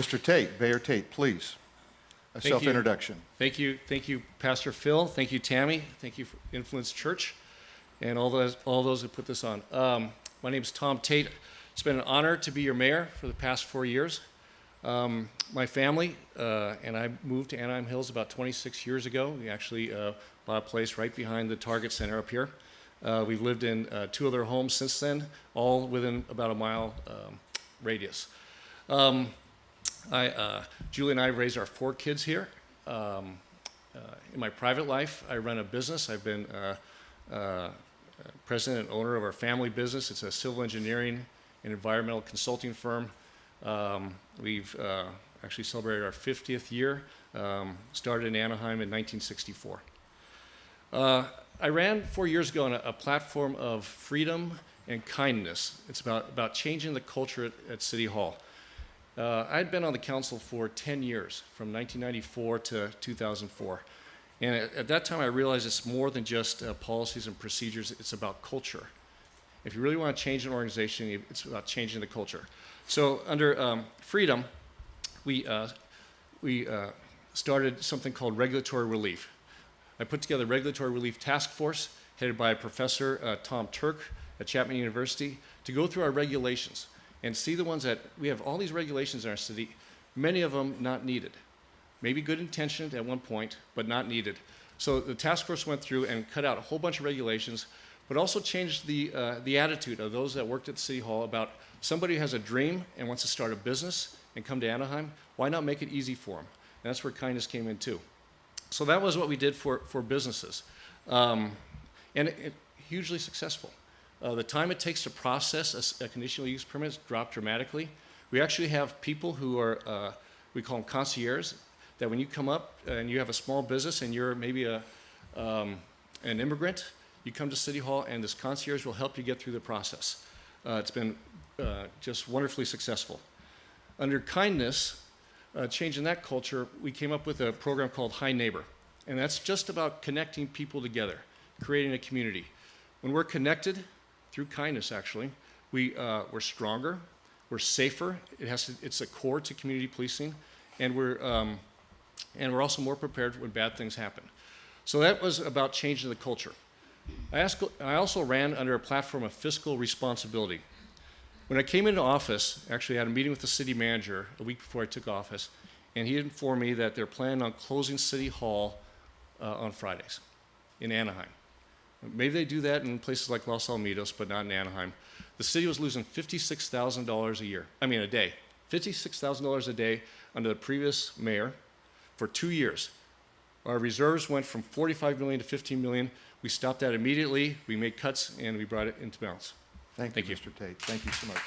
Mr. Tait, Mayor Tait, please. A self-introduction. Thank you, Pastor Phil. Thank you, Tammy. Thank you, for Influence Church, and all those who put this on. My name is Tom Tait. It's been an honor to be your mayor for the past 4 years. My family and I moved to Anaheim Hills about 26 years ago. We actually bought a place right behind the Target Center up here. We've lived in 2 other homes since then, all within about a mile radius. Julie and I raised our 4 kids here. In my private life, I run a business. I've been president and owner of our family business. It's a civil engineering and environmental consulting firm. We've actually celebrated our 50th year, started in Anaheim in 1964. I ran 4 years ago on a platform of freedom and kindness. It's about changing the culture at City Hall. I'd been on the council for 10 years, from 1994 to 2004. And at that time, I realized it's more than just policies and procedures. It's about culture. If you really want to change an organization, it's about changing the culture. So under freedom, we started something called regulatory relief. I put together a regulatory relief task force headed by Professor Tom Turk at Chapman University to go through our regulations and see the ones that we have all these regulations in our city, many of them not needed. Maybe good intentioned at one point, but not needed. So the task force went through and cut out a whole bunch of regulations, but also changed the attitude of those that worked at City Hall about somebody who has a dream and wants to start a business and come to Anaheim, why not make it easy for them? And that's where kindness came in too. So that was what we did for businesses. And it hugely successful. The time it takes to process a conditional use permit has dropped dramatically. We actually have people who are, we call them concierges, that when you come up and you have a small business and you're maybe an immigrant, you come to City Hall and this concierge will help you get through the process. It's been just wonderfully successful. Under kindness, changing that culture, we came up with a program called Hi Neighbor. And that's just about connecting people together, creating a community. When we're connected, through kindness actually, we're stronger, we're safer. It's a core to community policing, and we're also more prepared when bad things happen. So that was about changing the culture. I also ran under a platform of fiscal responsibility. When I came into office, actually I had a meeting with the city manager a week before I took office, and he informed me that they're planning on closing City Hall on Fridays in Anaheim. Maybe they do that in places like Los Alamitos, but not in Anaheim. The city was losing $56,000 a day. $56,000 a day under the previous mayor for 2 years. Our reserves went from $45 million to $15 million. We stopped that immediately. We made cuts, and we brought it into balance. Thank you, Mr. Tait. Thank you so much.